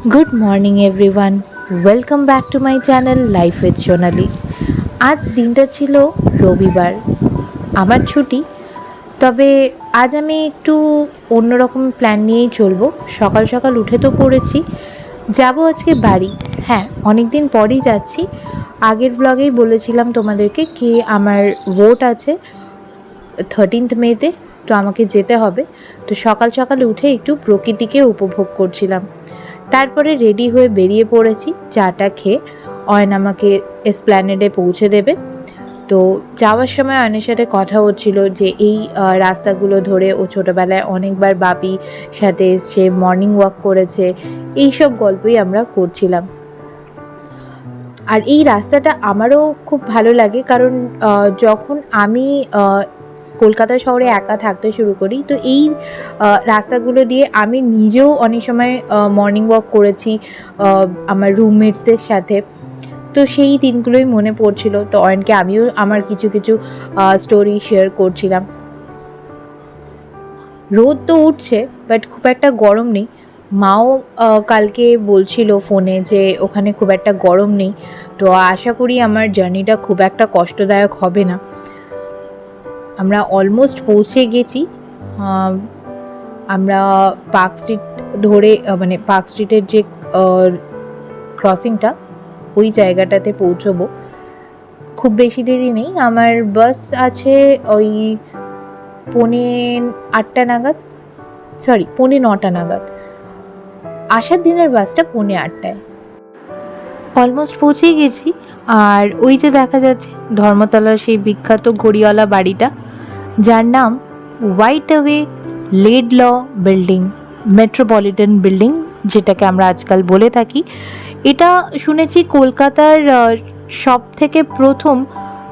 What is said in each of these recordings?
Good morning everyone. Welcome back to my channel Life with Sonali. আজ দিনটা ছিল রবিবার, আমার ছুটি। তবে আজ আমি একটু অন্যরকম প্ল্যান নিয়েই চলবো। সকাল সকাল উঠে তো পড়েছি, যাব আজকে বাড়ি। হ্যাঁ, অনেক দিন পরেই যাচ্ছি। আগের ব্লগেই বলেছিলাম তোমাদেরকে কি আমার ভোট আছে 13th মেতে, তো আমাকে যেতে হবে। তো সকাল সকাল উঠে একটু প্রকৃতিকে উপভোগ করছিলাম। তারপরে রেডি হয়ে বেরিয়ে পড়েছি চাটা খেয়ে। অয়ন আমাকে এসপ্ল্যানেডে পৌঁছে দেবে। তো যাওয়ার সময় অয়নের সাথে কথা হচ্ছিল যে এই রাস্তাগুলো ধরে ও ছোটোবেলায় অনেকবার বাপির সাথে এসছে, মর্নিং ওয়াক করেছে, এই সব গল্পই আমরা করছিলাম। আর এই রাস্তাটা আমারও খুব ভালো লাগে, কারণ যখন আমি কলকাতা শহরে একা থাকতে শুরু করি, তো এই রাস্তাগুলো দিয়ে আমি নিজেও অনেক সময় মর্নিং ওয়াক করেছি আমার রুমমেটসদের সাথে। তো সেই দিনগুলোই মনে পড়ছিল, তো অয়নকে আমিও আমার কিছু কিছু স্টোরি শেয়ার করছিলাম। রোদ তো উঠছে, বাট খুব একটা গরম নেই। মাও কালকে বলছিল ফোনে যে ওখানে খুব একটা গরম নেই। তো আশা করি আমার জার্নিটা খুব একটা কষ্টদায়ক হবে না। আমরা অলমোস্ট পৌঁছে গেছি। আমরা পার্ক স্ট্রিট ধরে মানে পার্ক স্ট্রিটের যে ক্রসিংটা, ওই জায়গাটাতে পৌঁছবো। খুব বেশি দেরি নেই, আমার বাস আছে ওই 8:45 নাগাদ, সরি 9:45 নাগাদ। আসার দিনের বাসটা 8:45। অলমোস্ট পৌঁছেই গেছি। আর ওই যে দেখা যাচ্ছে ধর্মতলার সেই বিখ্যাত ঘড়িওয়ালা বাড়িটা, যার নাম হোয়াইট অ্যাওয়ে লেড ল বিল্ডিং, মেট্রোপলিটন বিল্ডিং যেটাকে আমরা আজকাল বলে থাকি। এটা শুনেছি কলকাতার সব থেকে প্রথম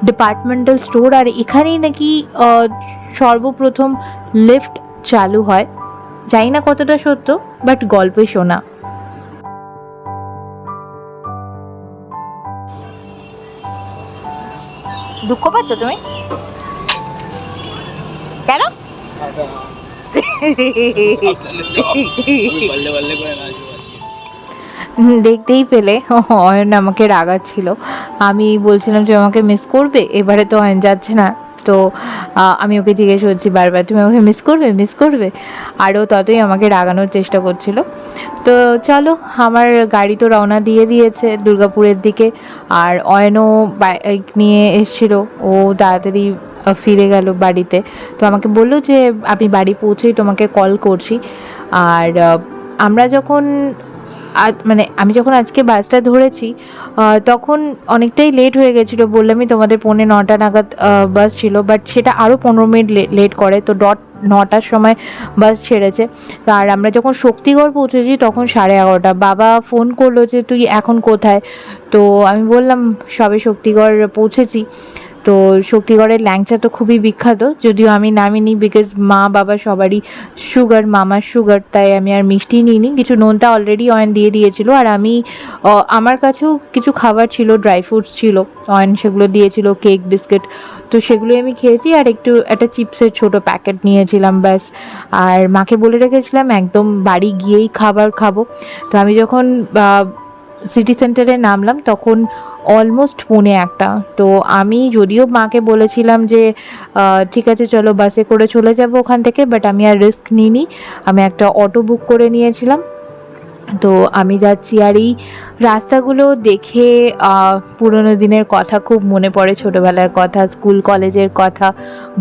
ডিপার্টমেন্টাল স্টোর, আর এখানেই নাকি সর্বপ্রথম লিফট চালু হয়। জানি না কতটা সত্য, বাট গল্পে শোনা। দুঃখ পাচ্ছ তুমি কেন? দেখতেই পেলে অয়ন আমাকে রাগাচ্ছিল। আমি বলছিলাম যে আমাকে মিস করবে, এবারে তো অয়ন যাচ্ছে না। তো আমি ওকে জিজ্ঞেস করছি বারবার, তুমি আমাকে মিস করবে, মিস করবে? আরও ততই আমাকে রাগানোর চেষ্টা করছিল। তো চলো, আমার গাড়ি তো রওনা দিয়ে দিয়েছে দুর্গাপুরের দিকে। আর অয়নও বাইক নিয়ে এসেছিল, ও তাড়াতাড়ি ফিরে গেল বাড়িতে। তো আমাকে বললো যে আমি বাড়ি পৌঁছেই তোমাকে কল করছি। আর আমরা যখন মানে আমি যখন আজকে বাসটা ধরেছি তখন অনেকটাই লেট হয়ে গেছিলো। বললামই তোমাদের 9:45 নাগাদ বাস ছিল, বাট সেটা আরও 15 মিনিট লেট করে, তো 9টার সময় বাস ছেড়েছে। আর আমরা যখন শক্তিগড় পৌঁছেছি তখন 11:30। বাবা ফোন করলো যে তুই এখন কোথায়? তো আমি বললাম সবে শক্তিগড় পৌঁছেছি। তো শক্তিগড়ের ল্যাংচা তো খুবই বিখ্যাত, যদিও আমি নামিনি, বিকজ মা বাবা সবারই সুগার, মামার সুগার, তাই আমি আর মিষ্টি নিইনি। কিছু নোনতা অলরেডি অয়ন দিয়ে দিয়েছিল, আর আমি আমার কাছেও কিছু খাবার ছিল, ড্রাই ফ্রুটস ছিল, অয়ন সেগুলো দিয়েছিল, কেক বিস্কিট, তো সেগুলোই আমি খেয়েছি। আর একটা চিপসের ছোট প্যাকেট নিয়েছিলাম, ব্যাস। আর মাকে বলে রেখেছিলাম একদম বাড়ি গিয়েই খাবার খাবো। তো আমি যখন সিটি সেন্টারে নামলাম তখন অলমোস্ট 1:45। তো আমি যদিও মাকে বলেছিলাম যে ঠিক আছে চলো বাসে করে চলে যাব ওখান থেকে, বাট আমি আর রিস্ক নিইনি। আমি একটা অটো বুক করে নিয়েছিলাম। তো আমি যাচ্ছি, আর এই রাস্তাগুলো দেখে পুরোনো দিনের কথা খুব মনে পড়ে, ছোটোবেলার কথা, স্কুল কলেজের কথা,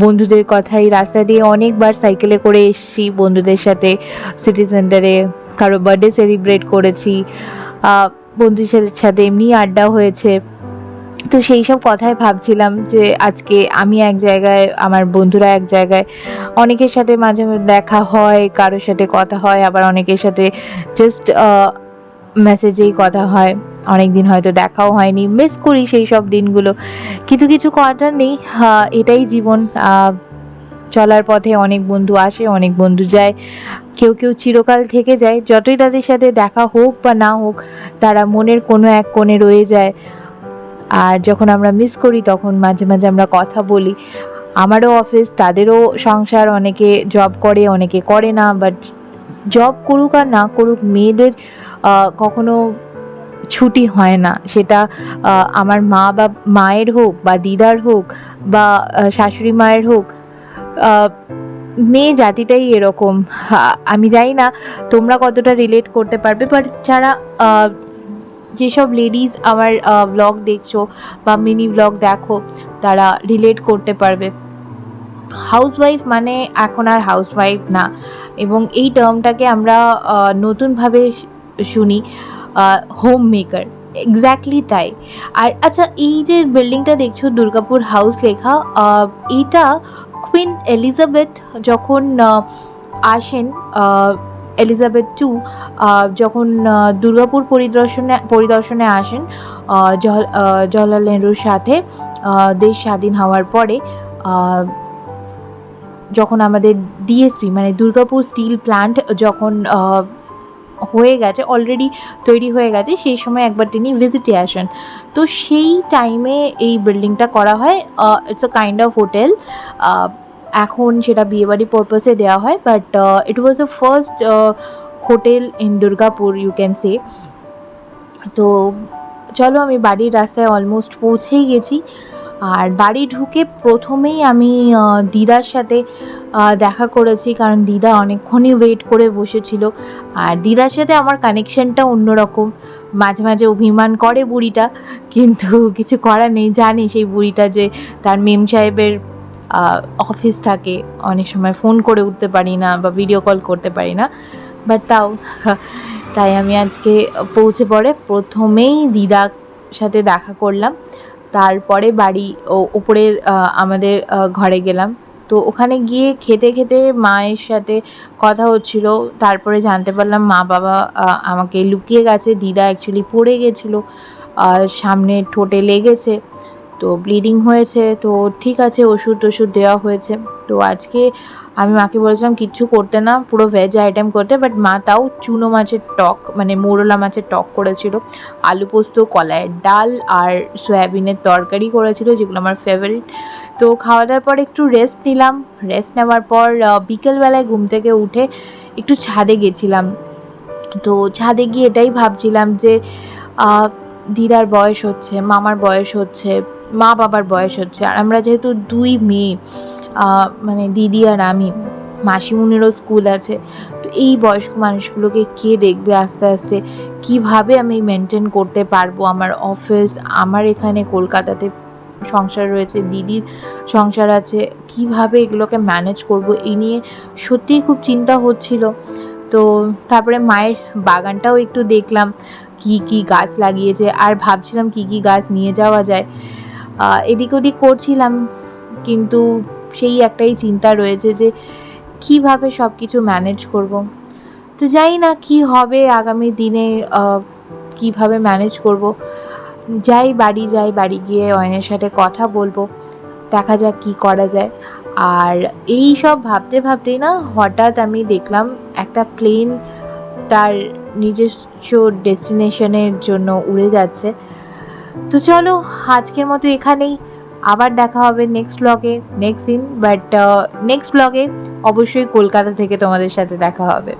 বন্ধুদের কথা। এই রাস্তা দিয়ে অনেকবার সাইকেলে করে এসেছি বন্ধুদের সাথে সিটি সেন্টারে, কারো বার্থডে সেলিব্রেট করেছি, বন্ধুদের সাথে এমনি আড্ডা হয়েছে। তো সেই সব কথাই ভাবছিলাম যে আজকে আমি এক জায়গায়, আমার বন্ধুরা এক জায়গায়। অনেকের সাথে মাঝে মাঝে দেখা হয়, কারোর সাথে কথা হয়, আবার অনেকের সাথে জাস্ট মেসেজেই কথা হয়। অনেক দিন হয়তো দেখাও হয়নি, মিস করি সেই সব দিনগুলো, কিন্তু কিছু করার নেই। এটাই জীবন। চলার পথে অনেক বন্ধু আসে, অনেক বন্ধু যায়, কেউ কেউ চিরকাল থেকে যায়। যতই তাদের সাথে দেখা হোক বা না হোক, তারা মনের কোনো এক কোণে রয়ে যায়। আর যখন আমরা মিস করি তখন মাঝে মাঝে আমরা কথা বলি। আমারও অফিস, তাদেরও সংসার, অনেকে জব করে, অনেকে করে না, বাট জব করুক আর না করুক, মেয়েদের কখনো ছুটি হয় না, সেটা আমার মা বা মায়ের হোক বা দিদার হোক বা শাশুড়ি মায়ের হোক, মেয়ে জাতিটাই এরকম। আমি জানি না তোমরা কতটা রিলেট করতে পারবে, বাট যারা যেসব লেডিস আমার ব্লগ দেখছো বা মিনি ব্লগ দেখো, তারা রিলেট করতে পারবে। হাউসওয়াইফ মানে এখন আর হাউসওয়াইফ না, এবং এই টার্মটাকে আমরা নতুনভাবে শুনি, হোম মেকার। এক্স্যাক্টলি তাই। আর আচ্ছা, এই যে বিল্ডিংটা দেখছো দুর্গাপুর হাউস লেখা, এটা কুইন এলিজাবেথ যখন আসেন, এলিজাবেথ টু যখন দুর্গাপুর পরিদর্শনে আসেন জওহরলাল নেহরুর সাথে, দেশ স্বাধীন হওয়ার পরে, যখন আমাদের ডিএসপি মানে দুর্গাপুর স্টিল প্ল্যান্ট যখন হয়ে গেছে, অলরেডি তৈরি হয়ে গেছে, সেই সময় একবার তিনি ভিজিটে আসেন। তো সেই টাইমে এই বিল্ডিংটা করা হয়। It's a kind of hotel. এখন সেটা বিয়েবাড়ি পারপাসে দেওয়া হয়, but it was the first hotel in Durgapur, you can say. তো চলো, আমি বাড়ির রাস্তায় অলমোস্ট পৌঁছেই গেছি। আর বাড়ি ঢুকে প্রথমেই আমি দিদার সাথে দেখা করেছি, কারণ দিদা অনেকক্ষণই ওয়েট করে বসেছিল। আর দিদার সাথে আমার কানেকশানটা অন্যরকম। মাঝে মাঝে অভিমান করে বুড়িটা, কিন্তু কিছু করার নেই। জানি সেই বুড়িটা যে তার মেম সাহেবের অফিস থাকে, অনেক সময় ফোন করে উঠতে পারি না বা ভিডিও কল করতে পারি না, বাট তাই আমি আজকে পৌঁছে পড়ে প্রথমেই দিদার সাথে দেখা করলাম। তারপরে বাড়ি উপরে আমাদের ঘরে গেলাম। তো ওখানে গিয়ে খেতে খেতে মায়ের সাথে কথা হচ্ছিল। তারপরে জানতে পারলাম মা বাবা আমাকে লুকিয়ে গেছে। দিদা অ্যাকচুয়ালি পড়ে গেছিলো, সামনে ঠোঁটে লেগেছে, তো ব্লিডিং হয়েছে। তো ঠিক আছে, ওষুধ টষুধ দেওয়া হয়েছে। তো আজকে আমি মাকে বলেছিলাম কিচ্ছু করতে না, পুরো ভেজ আইটেম করতে, বাট মা তাও চুনো মাছের টক মানে মোরলা মাছের টক করেছিল, আলু পোস্ত, কলাইয়ের ডাল আর সয়াবিনের তরকারি করেছিল, যেগুলো আমার ফেভারিট। তো খাওয়া দাওয়ার পর একটু রেস্ট নিলাম। রেস্ট নেওয়ার পর বিকেলবেলায় ঘুম থেকে উঠে একটু ছাদে গেছিলাম। তো ছাদে গিয়ে এটাই ভাবছিলাম যে দিদার বয়স হচ্ছে, মামার বয়স হচ্ছে, মা বাবার বয়স হচ্ছে, আর আমরা যেহেতু দুই মেয়ে, মানে দিদি আর আমি, মাসিমুনিরও স্কুল আছে, তো এই বয়স্ক মানুষগুলোকে কে দেখবে আস্তে আস্তে? কিভাবে আমি মেনটেন করতে পারবো আমার অফিস, আমার এখানে কলকাতাতে সংসার রয়েছে, দিদির সংসার আছে, কিভাবে এগুলোকে ম্যানেজ করব, এই নিয়ে সত্যিই খুব চিন্তা হচ্ছিল। তো তারপরে মায়ের বাগানটাও একটু দেখলাম, কি কি গাছ লাগিয়েছে, আর ভাবছিলাম কি কি গাছ নিয়ে যাওয়া যায়। এদিক ওদিক করছিলাম, কিন্তু সেই একটাই চিন্তা রয়েছে যে কিভাবে সব কিছু ম্যানেজ করব। তো জানি না কি হবে আগামী দিনে, কিভাবে ম্যানেজ করব। যাই বাড়ি গিয়ে অয়নের সাথে কথা বলবো, দেখা যাক কি করা যায়। আর এই সব ভাবতে ভাবতেই না হঠাৎ আমি দেখলাম একটা প্লেন তার নিজস্ব ডেস্টিনেশনের জন্য উড়ে যাচ্ছে। তো চলো, আজকের মতো এখানেই। আবার দেখা হবে নেক্সট ব্লগে, নেক্সট দিন, বাট নেক্সট ব্লগে অবশ্যই কলকাতা থেকে তোমাদের সাথে দেখা হবে।